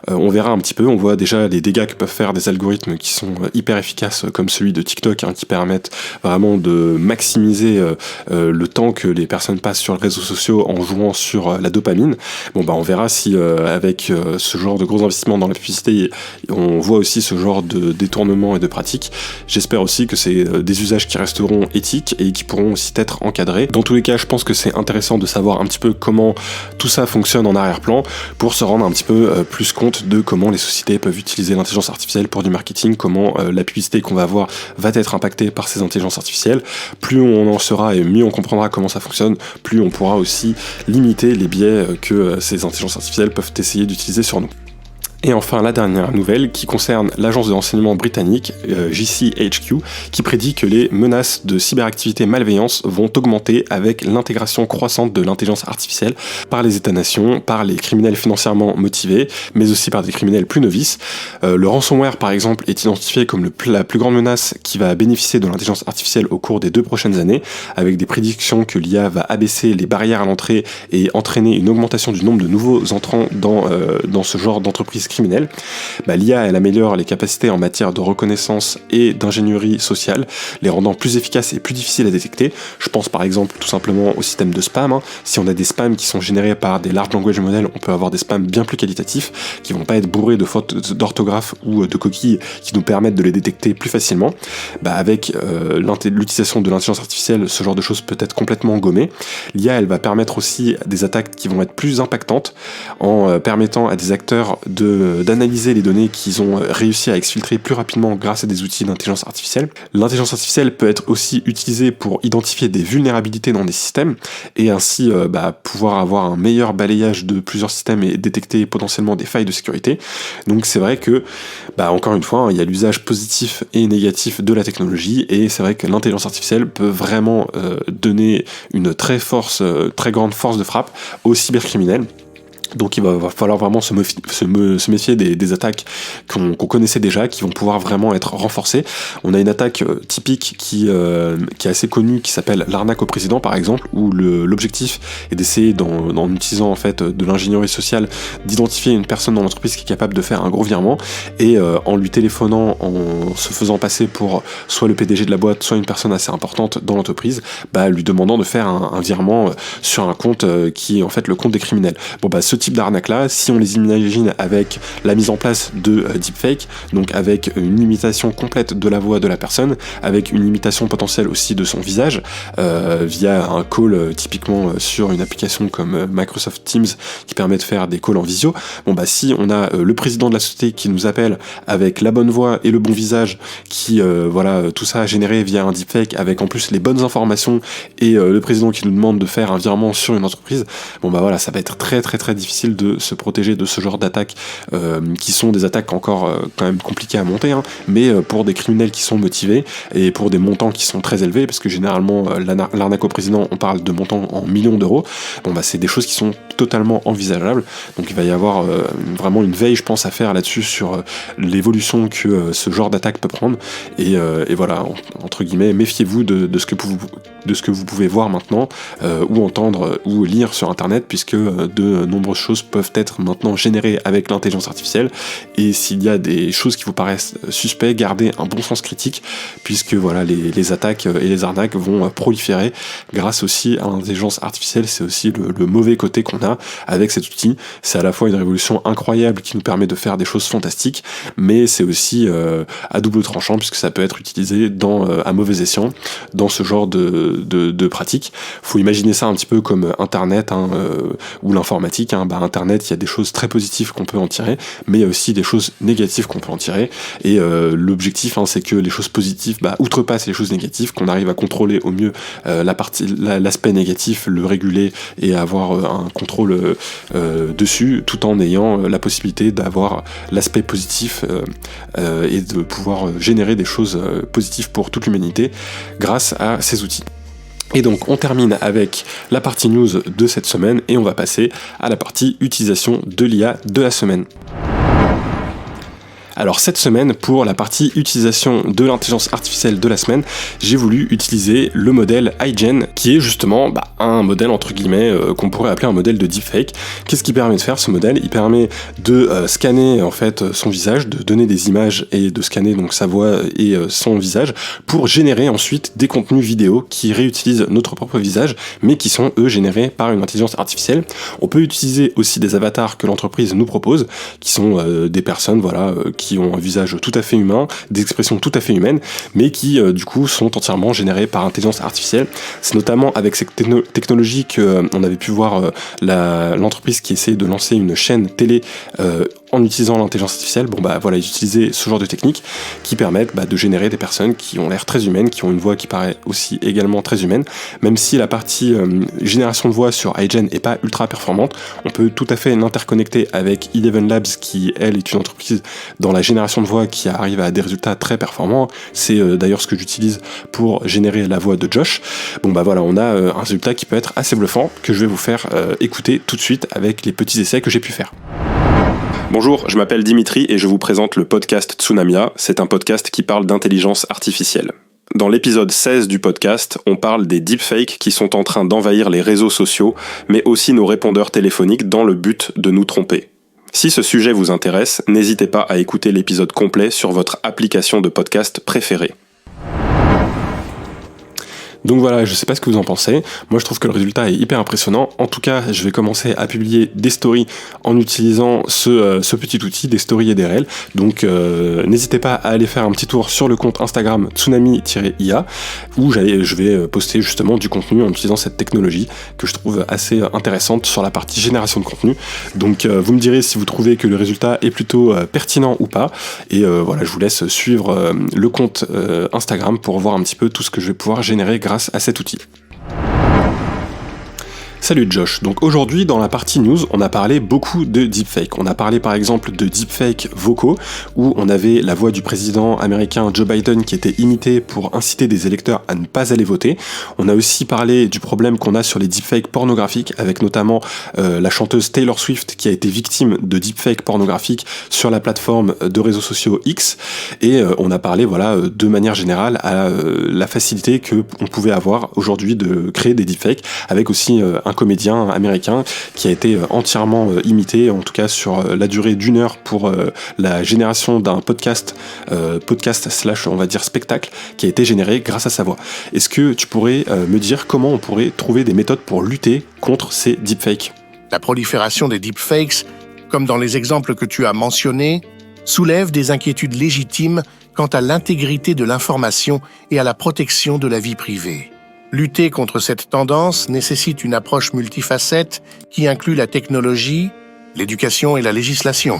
On verra un petit peu, on voit déjà les dégâts que peuvent faire des algorithmes qui sont hyper efficaces comme celui de TikTok qui permettent vraiment de maximiser le temps que les personnes passent sur les réseaux sociaux en jouant sur la dopamine. On verra si avec ce genre de gros investissements dans la publicité, on voit aussi ce genre de détournement et de pratiques. J'espère aussi que c'est des usages qui resteront éthiques et qui pourront aussi être encadrés. Dans tous les cas, je pense que c'est intéressant de savoir un petit peu comment tout ça fonctionne en arrière-plan pour se rendre un petit peu plus compte de comment les sociétés peuvent utiliser l'intelligence artificielle pour du marketing, comment la publicité qu'on va avoir va être impactée par ces intelligences artificielles. Plus on en saura et mieux on comprendra comment ça fonctionne, plus on pourra aussi limiter les biais que ces intelligences artificielles peuvent essayer d'utiliser sur nous. Et enfin, la dernière nouvelle qui concerne l'agence de renseignement britannique, GCHQ, qui prédit que les menaces de cyberactivité malveillance vont augmenter avec l'intégration croissante de l'intelligence artificielle par les États-nations, par les criminels financièrement motivés, mais aussi par des criminels plus novices. Le ransomware, par exemple, est identifié comme la plus grande menace qui va bénéficier de l'intelligence artificielle au cours des 2 prochaines années, avec des prédictions que l'IA va abaisser les barrières à l'entrée et entraîner une augmentation du nombre de nouveaux entrants dans ce genre d'entreprise criminelle. L'IA, elle améliore les capacités en matière de reconnaissance et d'ingénierie sociale, les rendant plus efficaces et plus difficiles à détecter. Je pense par exemple tout simplement au système de spam. Si on a des spams qui sont générés par des large language models, on peut avoir des spams bien plus qualitatifs, qui vont pas être bourrés de fautes d'orthographe ou de coquilles qui nous permettent de les détecter plus facilement. Avec l'utilisation de l'intelligence artificielle, ce genre de choses peut être complètement gommé. L'IA, elle va permettre aussi des attaques qui vont être plus impactantes en permettant à des acteurs d'analyser les données qu'ils ont réussi à exfiltrer plus rapidement grâce à des outils d'intelligence artificielle. L'intelligence artificielle peut être aussi utilisée pour identifier des vulnérabilités dans des systèmes et ainsi pouvoir avoir un meilleur balayage de plusieurs systèmes et détecter potentiellement des failles de sécurité. Donc c'est vrai que, encore une fois, il y a l'usage positif et négatif de la technologie, et c'est vrai que l'intelligence artificielle peut vraiment donner une très grande force de frappe aux cybercriminels. Donc il va falloir vraiment se méfier des attaques qu'on connaissait déjà, qui vont pouvoir vraiment être renforcées. On a une attaque typique qui est assez connue, qui s'appelle l'arnaque au président par exemple, où l'objectif est d'essayer, en utilisant en fait de l'ingénierie sociale, d'identifier une personne dans l'entreprise qui est capable de faire un gros virement, et en lui téléphonant, en se faisant passer pour soit le PDG de la boîte, soit une personne assez importante dans l'entreprise, lui demandant de faire un virement sur un compte qui est en fait le compte des criminels. Ce type d'arnaque-là, si on les imagine avec la mise en place de deepfake, donc avec une imitation complète de la voix de la personne, avec une imitation potentielle aussi de son visage, via un call typiquement sur une application comme Microsoft Teams qui permet de faire des calls en visio, si on a le président de la société qui nous appelle avec la bonne voix et le bon visage, qui tout ça généré via un deepfake avec en plus les bonnes informations, et le président qui nous demande de faire un virement sur une entreprise, ça va être très très très difficile de se protéger de ce genre d'attaques qui sont des attaques encore quand même compliquées à monter, mais pour des criminels qui sont motivés et pour des montants qui sont très élevés, parce que généralement l'arnaque au président, on parle de montants en millions d'euros, c'est des choses qui sont totalement envisageables. Donc il va y avoir vraiment une veille, je pense, à faire là-dessus sur l'évolution que ce genre d'attaque peut prendre, et voilà, entre guillemets, méfiez-vous de ce que vous pouvez voir maintenant ou entendre ou lire sur internet, puisque de nombreux nombreuses choses peuvent être maintenant générées avec l'intelligence artificielle, et s'il y a des choses qui vous paraissent suspectes, gardez un bon sens critique, puisque voilà, les attaques et les arnaques vont proliférer grâce aussi à l'intelligence artificielle. C'est aussi le mauvais côté qu'on a avec cet outil. C'est à la fois une révolution incroyable qui nous permet de faire des choses fantastiques, mais c'est aussi à double tranchant, puisque ça peut être utilisé à mauvais escient dans ce genre de pratiques. Faut imaginer ça un petit peu comme Internet ou l'informatique. Internet, il y a des choses très positives qu'on peut en tirer, mais il y a aussi des choses négatives qu'on peut en tirer, et l'objectif c'est que les choses positives outrepassent les choses négatives, qu'on arrive à contrôler au mieux l'aspect négatif, le réguler et avoir un contrôle dessus, tout en ayant la possibilité d'avoir l'aspect positif et de pouvoir générer des choses positives pour toute l'humanité grâce à ces outils. Et donc on termine avec la partie news de cette semaine, et on va passer à la partie utilisation de l'IA de la semaine. Alors cette semaine, pour la partie utilisation de l'intelligence artificielle de la semaine, j'ai voulu utiliser le modèle iGen, qui est justement un modèle entre guillemets qu'on pourrait appeler un modèle de deepfake. Qu'est-ce qu'il permet de faire, ce modèle? Il permet de scanner en fait son visage, de donner des images et de scanner donc sa voix et son visage pour générer ensuite des contenus vidéo qui réutilisent notre propre visage, mais qui sont eux générés par une intelligence artificielle. On peut utiliser aussi des avatars que l'entreprise nous propose, qui sont des personnes qui ont un visage tout à fait humain, des expressions tout à fait humaines, mais qui du coup sont entièrement générées par intelligence artificielle. C'est notamment avec cette technologie qu'on avait pu voir l'entreprise qui essaie de lancer une chaîne télé en utilisant l'intelligence artificielle. Ils utilisaient ce genre de techniques qui permettent de générer des personnes qui ont l'air très humaines, qui ont une voix qui paraît aussi également très humaine. Même si la partie génération de voix sur iGen est pas ultra performante, on peut tout à fait l'interconnecter avec Eleven Labs, qui elle est une entreprise dans la génération de voix qui arrive à des résultats très performants. C'est d'ailleurs ce que j'utilise pour générer la voix de Josh. On a un résultat qui peut être assez bluffant, que je vais vous faire écouter tout de suite avec les petits essais que j'ai pu faire. Bonjour, je m'appelle Dimitri et je vous présente le podcast Tsunamia. C'est un podcast qui parle d'intelligence artificielle. Dans l'épisode 16 du podcast, on parle des deepfakes qui sont en train d'envahir les réseaux sociaux, mais aussi nos répondeurs téléphoniques dans le but de nous tromper. Si ce sujet vous intéresse, n'hésitez pas à écouter l'épisode complet sur votre application de podcast préférée. Donc voilà, je sais pas ce que vous en pensez. Moi, je trouve que le résultat est hyper impressionnant. En tout cas, je vais commencer à publier des stories en utilisant ce petit outil, des stories et des réels. Donc, n'hésitez pas à aller faire un petit tour sur le compte Instagram tsunami-ia, où je vais poster justement du contenu en utilisant cette technologie que je trouve assez intéressante sur la partie génération de contenu. Donc, vous me direz si vous trouvez que le résultat est plutôt pertinent ou pas. Et je vous laisse suivre le compte Instagram pour voir un petit peu tout ce que je vais pouvoir générer grâce à cet outil. Salut Josh, donc aujourd'hui dans la partie news on a parlé beaucoup de deepfake. On a parlé par exemple de deepfake vocaux où on avait la voix du président américain Joe Biden qui était imitée pour inciter des électeurs à ne pas aller voter. On a aussi parlé du problème qu'on a sur les deepfakes pornographiques avec notamment la chanteuse Taylor Swift qui a été victime de deepfakes pornographiques sur la plateforme de réseaux sociaux X, et on a parlé de manière générale à la facilité que on pouvait avoir aujourd'hui de créer des deepfakes, avec aussi un comédien américain qui a été entièrement imité, en tout cas sur la durée d'1 heure pour la génération d'un podcast / on va dire spectacle qui a été généré grâce à sa voix. Est-ce que tu pourrais me dire comment on pourrait trouver des méthodes pour lutter contre ces deepfakes ? La prolifération des deepfakes, comme dans les exemples que tu as mentionnés, soulève des inquiétudes légitimes quant à l'intégrité de l'information et à la protection de la vie privée. Lutter contre cette tendance nécessite une approche multifacette qui inclut la technologie, l'éducation et la législation.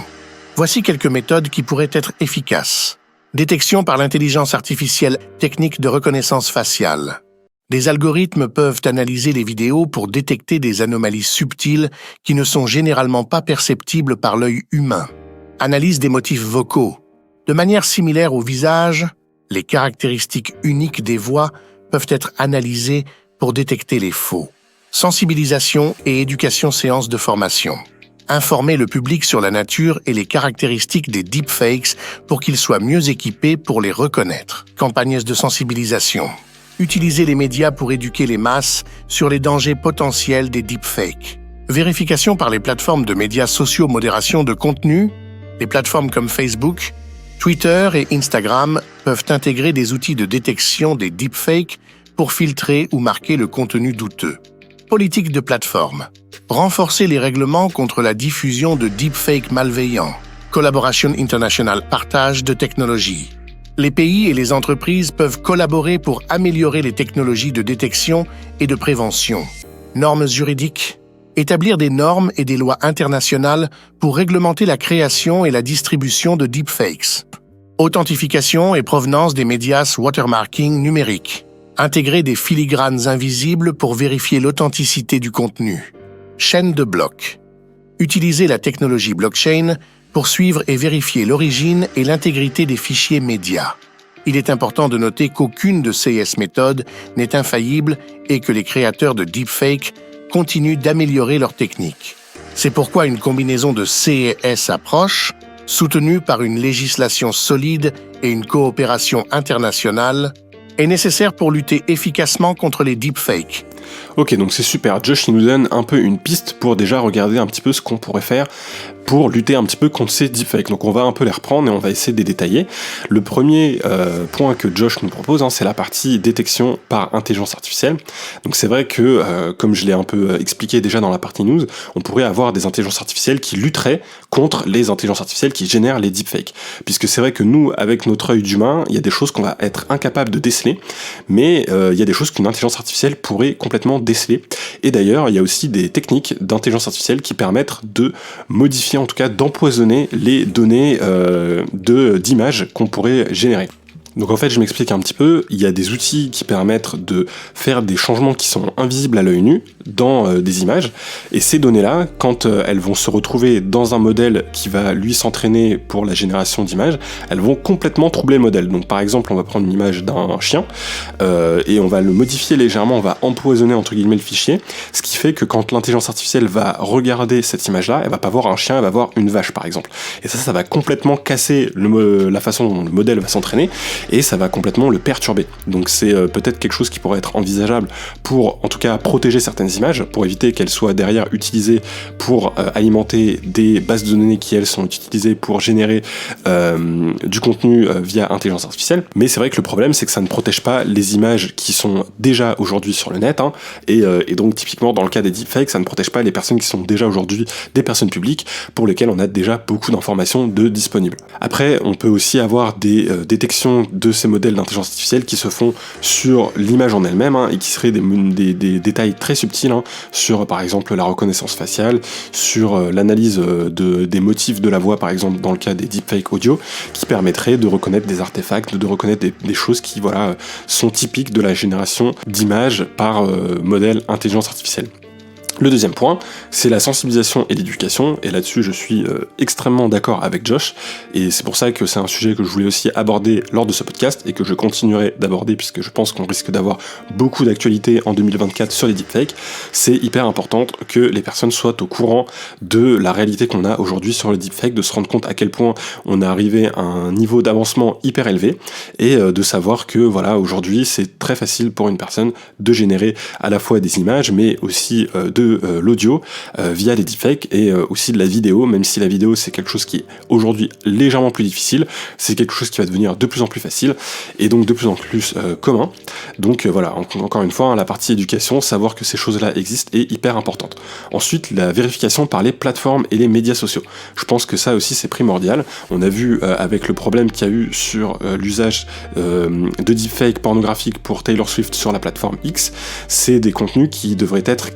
Voici quelques méthodes qui pourraient être efficaces. Détection par l'intelligence artificielle, technique de reconnaissance faciale. Des algorithmes peuvent analyser les vidéos pour détecter des anomalies subtiles qui ne sont généralement pas perceptibles par l'œil humain. Analyse des motifs vocaux. De manière similaire au visage, les caractéristiques uniques des voix peuvent être analysées pour détecter les faux. Sensibilisation et éducation séances de formation. Informer le public sur la nature et les caractéristiques des deepfakes pour qu'ils soient mieux équipés pour les reconnaître. Campagnes de sensibilisation. Utiliser les médias pour éduquer les masses sur les dangers potentiels des deepfakes. Vérification par les plateformes de médias sociaux modération de contenu. Les plateformes comme Facebook, Twitter et Instagram peuvent intégrer des outils de détection des deepfakes pour filtrer ou marquer le contenu douteux. Politique de plateforme. Renforcer les règlements contre la diffusion de deepfakes malveillants. Collaboration internationale, partage de technologies. Les pays et les entreprises peuvent collaborer pour améliorer les technologies de détection et de prévention. Normes juridiques. Établir des normes et des lois internationales pour réglementer la création et la distribution de deepfakes. Authentification et provenance des médias watermarking numérique. Intégrer des filigranes invisibles pour vérifier l'authenticité du contenu. Chaîne de blocs. Utiliser la technologie blockchain pour suivre et vérifier l'origine et l'intégrité des fichiers médias. Il est important de noter qu'aucune de ces méthodes n'est infaillible et que les créateurs de deepfakes continuent d'améliorer leurs techniques. C'est pourquoi une combinaison de C et S approche, soutenue par une législation solide et une coopération internationale, est nécessaire pour lutter efficacement contre les deepfakes. Ok, donc c'est super. Josh, il nous donne un peu une piste pour déjà regarder un petit peu ce qu'on pourrait faire pour lutter un petit peu contre ces deepfakes. Donc on va un peu les reprendre et on va essayer de les détailler. Le premier point que Josh nous propose, c'est la partie détection par intelligence artificielle. Donc c'est vrai que, comme je l'ai un peu expliqué déjà dans la partie news, on pourrait avoir des intelligences artificielles qui lutteraient contre les intelligences artificielles qui génèrent les deepfakes. Puisque c'est vrai que nous, avec notre œil d'humain, il y a des choses qu'on va être incapable de déceler, mais il y a des choses qu'une intelligence artificielle pourrait complètement déceler. Et d'ailleurs, il y a aussi des techniques d'intelligence artificielle qui permettent de modifier, en tout cas d'empoisonner les données d'images qu'on pourrait générer. Donc en fait, je m'explique un petit peu, il y a des outils qui permettent de faire des changements qui sont invisibles à l'œil nu dans des images, et ces données-là, quand elles vont se retrouver dans un modèle qui va lui s'entraîner pour la génération d'images, elles vont complètement troubler le modèle. Donc par exemple, on va prendre une image d'un chien, et on va le modifier légèrement, on va empoisonner entre guillemets le fichier, ce qui fait que quand l'intelligence artificielle va regarder cette image-là, elle va pas voir un chien, elle va voir une vache par exemple. Et ça va complètement casser la façon dont le modèle va s'entraîner, et ça va complètement le perturber. Donc c'est peut-être quelque chose qui pourrait être envisageable pour, en tout cas, protéger certaines images, pour éviter qu'elles soient derrière utilisées pour alimenter des bases de données qui, elles, sont utilisées pour générer du contenu via intelligence artificielle. Mais c'est vrai que le problème, c'est que ça ne protège pas les images qui sont déjà aujourd'hui sur le net, et donc typiquement dans le cas des deepfakes, ça ne protège pas les personnes qui sont déjà aujourd'hui des personnes publiques pour lesquelles on a déjà beaucoup d'informations disponibles. Après, on peut aussi avoir des détections de ces modèles d'intelligence artificielle qui se font sur l'image en elle-même, et qui seraient des détails très subtils, sur par exemple la reconnaissance faciale, sur l'analyse des motifs de la voix par exemple dans le cas des deepfakes audio, qui permettraient de reconnaître des artefacts, de reconnaître des choses qui sont typiques de la génération d'images par modèle intelligence artificielle. Le deuxième point, c'est la sensibilisation et l'éducation, et là-dessus je suis extrêmement d'accord avec Josh, et c'est pour ça que c'est un sujet que je voulais aussi aborder lors de ce podcast, et que je continuerai d'aborder puisque je pense qu'on risque d'avoir beaucoup d'actualités en 2024 sur les deepfakes. C'est hyper important que les personnes soient au courant de la réalité qu'on a aujourd'hui sur les deepfakes, de se rendre compte à quel point on est arrivé à un niveau d'avancement hyper élevé, et de savoir que aujourd'hui c'est très facile pour une personne de générer à la fois des images, mais aussi de l'audio via les deepfakes, et aussi de la vidéo, même si la vidéo c'est quelque chose qui est aujourd'hui légèrement plus difficile, c'est quelque chose qui va devenir de plus en plus facile et donc de plus en plus commun. Donc encore une fois, la partie éducation, savoir que ces choses-là existent est hyper importante. Ensuite, la vérification par les plateformes et les médias sociaux. Je pense que ça aussi c'est primordial. On a vu avec le problème qu'il y a eu sur l'usage de deepfakes pornographiques pour Taylor Swift sur la plateforme X, c'est des contenus qui devraient être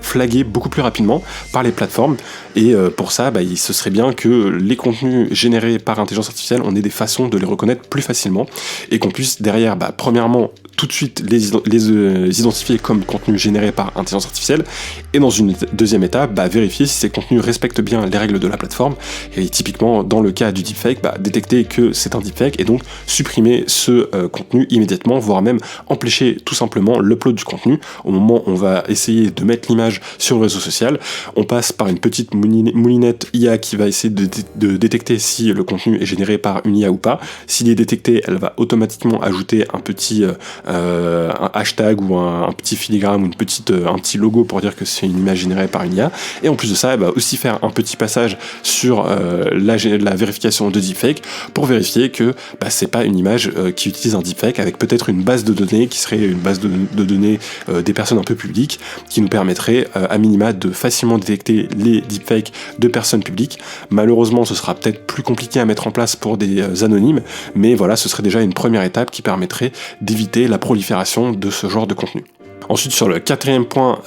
flagués beaucoup plus rapidement par les plateformes, et pour ça ce serait bien que les contenus générés par intelligence artificielle, on ait des façons de les reconnaître plus facilement, et qu'on puisse derrière premièrement tout de suite les identifier comme contenus générés par intelligence artificielle, et dans une deuxième étape vérifier si ces contenus respectent bien les règles de la plateforme, et typiquement dans le cas du deepfake, détecter que c'est un deepfake et donc supprimer ce contenu immédiatement, voire même empêcher tout simplement l'upload du contenu. Au moment où on va essayer de mettre l'image sur le réseau social, on passe par une petite moulinette IA qui va essayer de détecter si le contenu est généré par une IA ou pas. S'il est détecté, elle va automatiquement ajouter un petit un hashtag ou un petit filigrane ou un petit logo pour dire que c'est une image générée par une IA. Et en plus de ça, elle va aussi faire un petit passage sur la vérification de deepfake pour vérifier que c'est pas une image qui utilise un deepfake, avec peut-être une base de données qui serait une base de données des personnes un peu publiques, qui nous permettrait à minima de facilement détecter les deepfakes de personnes publiques. Malheureusement, ce sera peut-être plus compliqué à mettre en place pour des anonymes, mais voilà, ce serait déjà une première étape qui permettrait d'éviter la prolifération de ce genre de contenu. Ensuite, sur le quatrième point,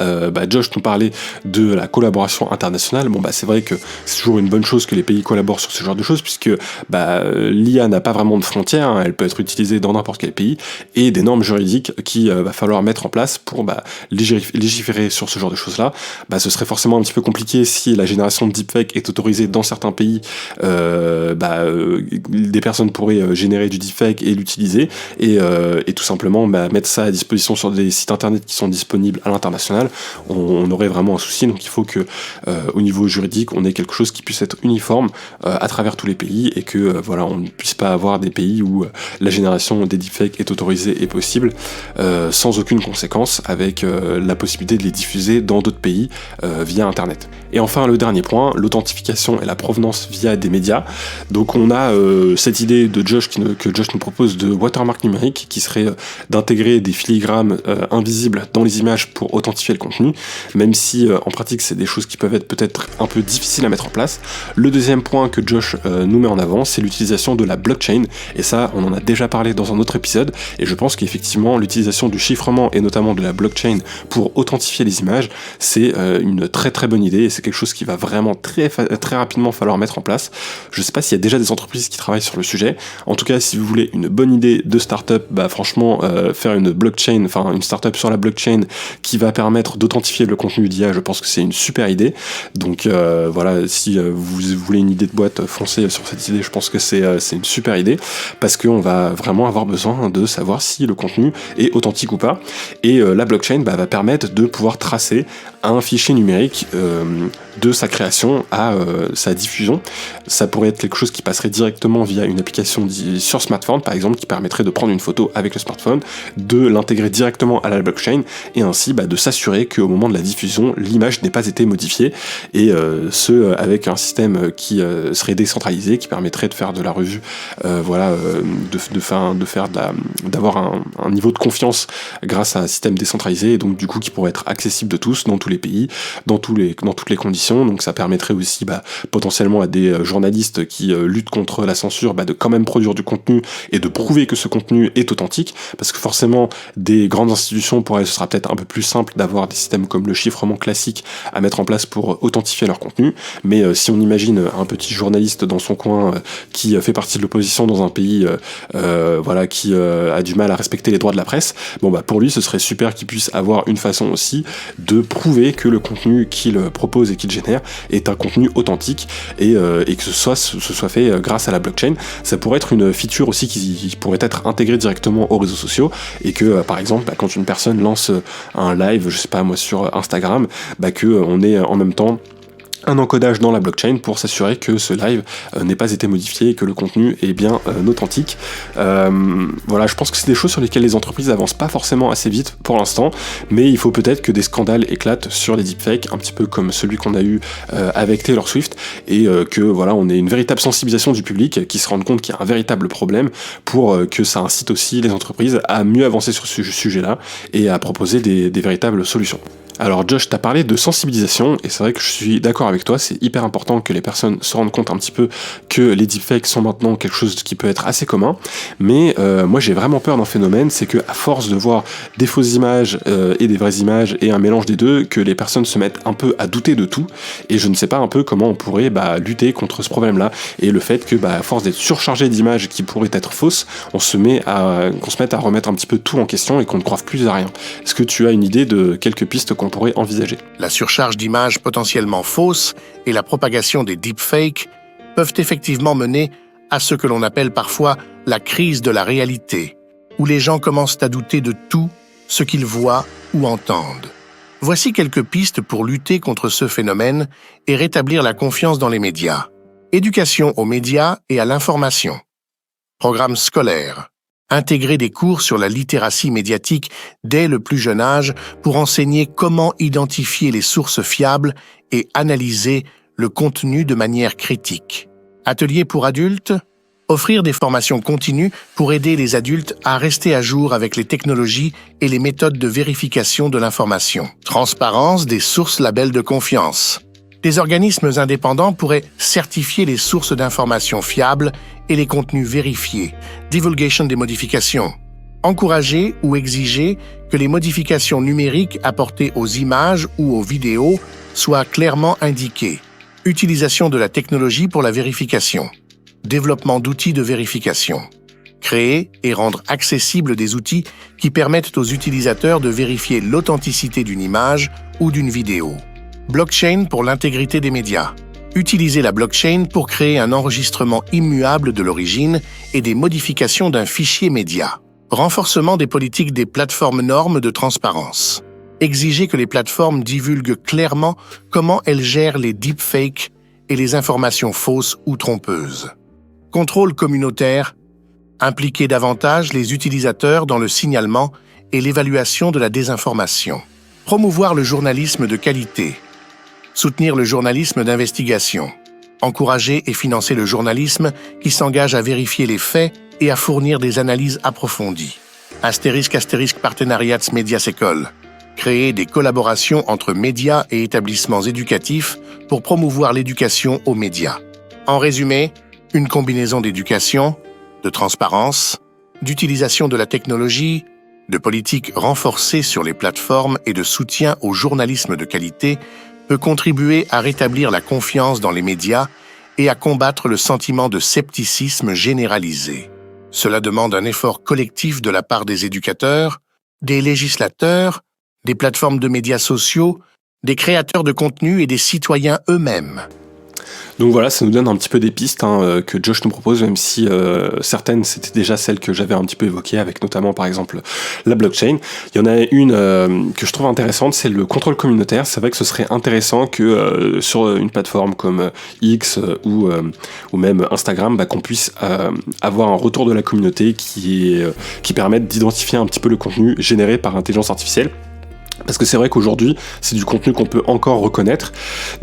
Josh nous parlait de la collaboration internationale. C'est vrai que c'est toujours une bonne chose que les pays collaborent sur ce genre de choses, puisque l'IA n'a pas vraiment de frontières, hein, elle peut être utilisée dans n'importe quel pays, et des normes juridiques qu'il va falloir mettre en place pour légiférer sur ce genre de choses-là. Ce serait forcément un petit peu compliqué si la génération de deepfake est autorisée dans certains pays. Des personnes pourraient générer du deepfake et l'utiliser, et tout simplement mettre ça à disposition sur des sites internet qui sont disponibles à l'international. On aurait vraiment un souci, donc il faut que au niveau juridique on ait quelque chose qui puisse être uniforme à travers tous les pays, et que on ne puisse pas avoir des pays où la génération des deepfakes est autorisée et possible sans aucune conséquence, avec la possibilité de les diffuser dans d'autres pays via internet. Et enfin, le dernier point, l'authentification et la provenance via des médias. Donc on a cette idée de Josh que Josh nous propose de watermark numérique, qui serait d'intégrer des filigranes invisibles dans les images pour authentifier le contenu, même si en pratique c'est des choses qui peuvent être peut-être un peu difficiles à mettre en place. Le deuxième point que Josh nous met en avant, c'est l'utilisation de la blockchain, et ça on en a déjà parlé dans un autre épisode, et je pense qu'effectivement l'utilisation du chiffrement et notamment de la blockchain pour authentifier les images, c'est une très très bonne idée, et c'est quelque chose qui va vraiment très rapidement falloir mettre en place. Je sais pas s'il y a déjà des entreprises qui travaillent sur le sujet. En tout cas, si vous voulez une bonne idée de start-up, franchement, faire une blockchain, enfin une start-up sur la blockchain qui va permettre d'authentifier le contenu d'IA, je pense que c'est une super idée. Donc si vous voulez une idée de boîte, foncez sur cette idée. Je pense que c'est une super idée, parce qu'on va vraiment avoir besoin de savoir si le contenu est authentique ou pas. Et la blockchain va permettre de pouvoir tracer un fichier numérique de sa création à sa diffusion. Ça pourrait être quelque chose qui passerait directement via une application sur smartphone, par exemple, qui permettrait de prendre une photo avec le smartphone, de l'intégrer directement à la blockchain, et ainsi de s'assurer qu'au moment de la diffusion, l'image n'ait pas été modifiée, et avec un système qui serait décentralisé, qui permettrait de faire de la revue, d'avoir un niveau de confiance grâce à un système décentralisé, et donc du coup qui pourrait être accessible de tous, dans tous les pays, dans toutes les conditions. Donc ça permettrait aussi potentiellement à des journalistes qui luttent contre la censure de quand même produire du contenu et de prouver que ce contenu est authentique, parce que forcément des grandes institutions, pour elles ce sera peut-être un peu plus simple d'avoir des systèmes comme le chiffrement classique à mettre en place pour authentifier leur contenu, mais si on imagine un petit journaliste dans son coin qui fait partie de l'opposition dans un pays qui a du mal à respecter les droits de la presse, pour lui ce serait super qu'il puisse avoir une façon aussi de prouver que le contenu qu'il propose et qu'il génère est un contenu authentique, et que ce soit fait grâce à la blockchain. Ça pourrait être une feature aussi qui pourrait être intégrée directement aux réseaux sociaux, et que par exemple quand une personne lance un live, je sais pas moi, sur Instagram, que on ait en même temps un encodage dans la blockchain pour s'assurer que ce live n'ait pas été modifié et que le contenu est bien authentique. Je pense que c'est des choses sur lesquelles les entreprises avancent pas forcément assez vite pour l'instant, mais il faut peut-être que des scandales éclatent sur les deepfakes, un petit peu comme celui qu'on a eu avec Taylor Swift, et on ait une véritable sensibilisation du public qui se rende compte qu'il y a un véritable problème, pour que ça incite aussi les entreprises à mieux avancer sur ce sujet-là et à proposer des véritables solutions. Alors Josh, t'as parlé de sensibilisation, et c'est vrai que je suis d'accord avec toi, c'est hyper important que les personnes se rendent compte un petit peu que les deepfakes sont maintenant quelque chose qui peut être assez commun, mais moi j'ai vraiment peur d'un phénomène, c'est que à force de voir des fausses images et des vraies images et un mélange des deux, que les personnes se mettent un peu à douter de tout, et je ne sais pas un peu comment on pourrait lutter contre ce problème-là, et le fait que à force d'être surchargé d'images qui pourraient être fausses, qu'on se mette à remettre un petit peu tout en question et qu'on ne croive plus à rien. Est-ce que tu as une idée de quelques pistes qu'on pourrait envisager? La surcharge d'images potentiellement fausses et la propagation des deepfakes peuvent effectivement mener à ce que l'on appelle parfois la crise de la réalité, où les gens commencent à douter de tout ce qu'ils voient ou entendent. Voici quelques pistes pour lutter contre ce phénomène et rétablir la confiance dans les médias. Éducation aux médias et à l'information. Programmes scolaires. Intégrer des cours sur la littératie médiatique dès le plus jeune âge pour enseigner comment identifier les sources fiables et analyser le contenu de manière critique. Ateliers pour adultes. Offrir des formations continues pour aider les adultes à rester à jour avec les technologies et les méthodes de vérification de l'information. Transparence des sources labels de confiance. Des organismes indépendants pourraient certifier les sources d'informations fiables et les contenus vérifiés. Divulgation des modifications. Encourager ou exiger que les modifications numériques apportées aux images ou aux vidéos soient clairement indiquées. Utilisation de la technologie pour la vérification. Développement d'outils de vérification. Créer et rendre accessibles des outils qui permettent aux utilisateurs de vérifier l'authenticité d'une image ou d'une vidéo. Blockchain pour l'intégrité des médias. Utiliser la blockchain pour créer un enregistrement immuable de l'origine et des modifications d'un fichier média. Renforcement des politiques des plateformes normes de transparence. Exiger que les plateformes divulguent clairement comment elles gèrent les deepfakes et les informations fausses ou trompeuses. Contrôle communautaire. Impliquer davantage les utilisateurs dans le signalement et l'évaluation de la désinformation. Promouvoir le journalisme de qualité. Soutenir le journalisme d'investigation. Encourager et financer le journalisme qui s'engage à vérifier les faits et à fournir des analyses approfondies. * Partenariats Médias Écoles. Créer des collaborations entre médias et établissements éducatifs pour promouvoir l'éducation aux médias. En résumé, une combinaison d'éducation, de transparence, d'utilisation de la technologie, de politiques renforcées sur les plateformes et de soutien au journalisme de qualité peut contribuer à rétablir la confiance dans les médias et à combattre le sentiment de scepticisme généralisé. Cela demande un effort collectif de la part des éducateurs, des législateurs, des plateformes de médias sociaux, des créateurs de contenu et des citoyens eux-mêmes. Donc voilà, ça nous donne un petit peu des pistes que Josh nous propose, même si certaines c'était déjà celles que j'avais un petit peu évoquées, avec notamment par exemple la blockchain. Il y en a une que je trouve intéressante, c'est le contrôle communautaire. C'est vrai que ce serait intéressant que sur une plateforme comme X ou même Instagram, qu'on puisse avoir un retour de la communauté qui permette d'identifier un petit peu le contenu généré par intelligence artificielle. Parce que c'est vrai qu'aujourd'hui, c'est du contenu qu'on peut encore reconnaître.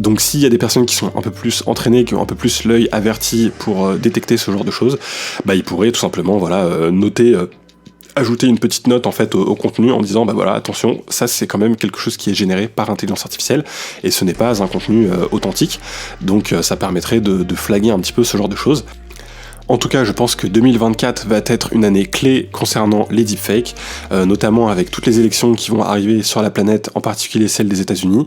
Donc s'il y a des personnes qui sont un peu plus entraînées, qui ont un peu plus l'œil averti pour détecter ce genre de choses, ils pourraient tout simplement noter, ajouter une petite note en fait au contenu en disant attention, ça c'est quand même quelque chose qui est généré par intelligence artificielle et ce n'est pas un contenu authentique. Donc ça permettrait de flaguer un petit peu ce genre de choses. En tout cas, je pense que 2024 va être une année clé concernant les deepfakes, notamment avec toutes les élections qui vont arriver sur la planète, en particulier celle des États-Unis.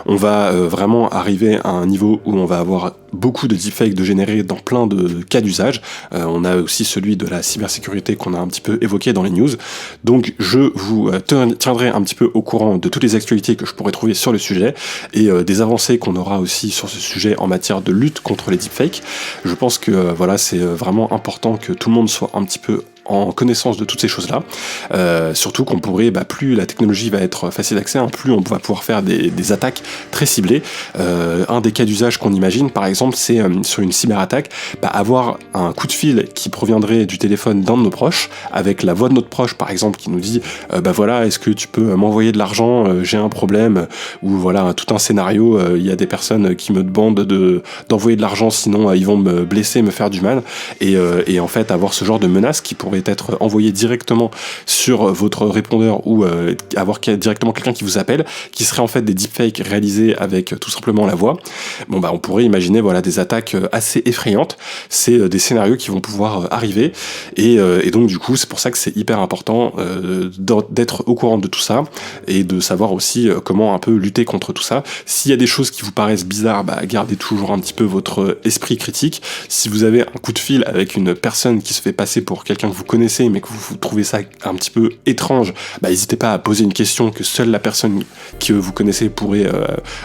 On va vraiment arriver à un niveau où on va avoir beaucoup de deepfakes de générer dans plein de cas d'usage. On a aussi celui de la cybersécurité qu'on a un petit peu évoqué dans les news. Donc je vous tiendrai un petit peu au courant de toutes les actualités que je pourrai trouver sur le sujet et des avancées qu'on aura aussi sur ce sujet en matière de lutte contre les deepfakes. Je pense que c'est vraiment important que tout le monde soit un petit peu en connaissance de toutes ces choses-là. Surtout qu'on pourrait, plus la technologie va être facile d'accès, plus on va pouvoir faire des attaques très ciblées. Un des cas d'usage qu'on imagine, par exemple, c'est sur une cyberattaque, avoir un coup de fil qui proviendrait du téléphone d'un de nos proches, avec la voix de notre proche, par exemple, qui nous dit est-ce que tu peux m'envoyer de l'argent, j'ai un problème, ou voilà, tout un scénario, il y a des personnes qui me demandent d'envoyer de l'argent, sinon ils vont me blesser, me faire du mal, et en fait avoir ce genre de menace qui pourrait être envoyé directement sur votre répondeur ou avoir directement quelqu'un qui vous appelle, qui serait en fait des deepfakes réalisés avec tout simplement la voix. On pourrait imaginer des attaques assez effrayantes. C'est des scénarios qui vont pouvoir arriver et donc du coup c'est pour ça que c'est hyper important d'être au courant de tout ça et de savoir aussi comment un peu lutter contre tout ça. S'il y a des choses qui vous paraissent bizarres, gardez toujours un petit peu votre esprit critique. Si vous avez un coup de fil avec une personne qui se fait passer pour quelqu'un que vous connaissez mais que vous trouvez ça un petit peu étrange, n'hésitez pas à poser une question que seule la personne que vous connaissez pourrait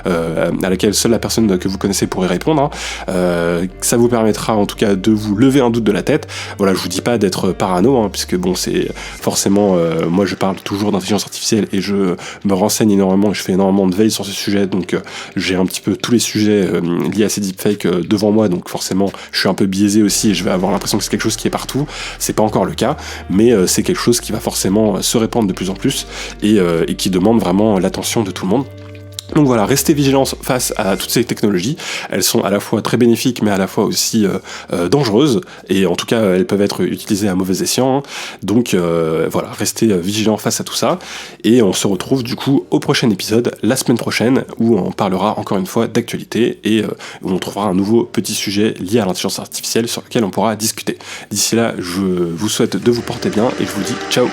à laquelle seule la personne que vous connaissez pourrait répondre. Ça vous permettra en tout cas de vous lever un doute de la tête. Voilà, je vous dis pas d'être parano, hein, puisque bon, c'est forcément, moi je parle toujours d'intelligence artificielle et je me renseigne énormément et je fais énormément de veille sur ce sujet, donc j'ai un petit peu tous les sujets liés à ces deepfakes devant moi, donc forcément je suis un peu biaisé aussi et je vais avoir l'impression que c'est quelque chose qui est partout. C'est pas encore le cas, mais c'est quelque chose qui va forcément se répandre de plus en plus et qui demande vraiment l'attention de tout le monde. Donc voilà, restez vigilants face à toutes ces technologies. Elles sont à la fois très bénéfiques, mais à la fois aussi dangereuses. Et en tout cas, elles peuvent être utilisées à mauvais escient. Hein. Donc voilà, restez vigilants face à tout ça. Et on se retrouve du coup au prochain épisode, la semaine prochaine, où on parlera encore une fois d'actualité et où on trouvera un nouveau petit sujet lié à l'intelligence artificielle sur lequel on pourra discuter. D'ici là, je vous souhaite de vous porter bien et je vous dis ciao.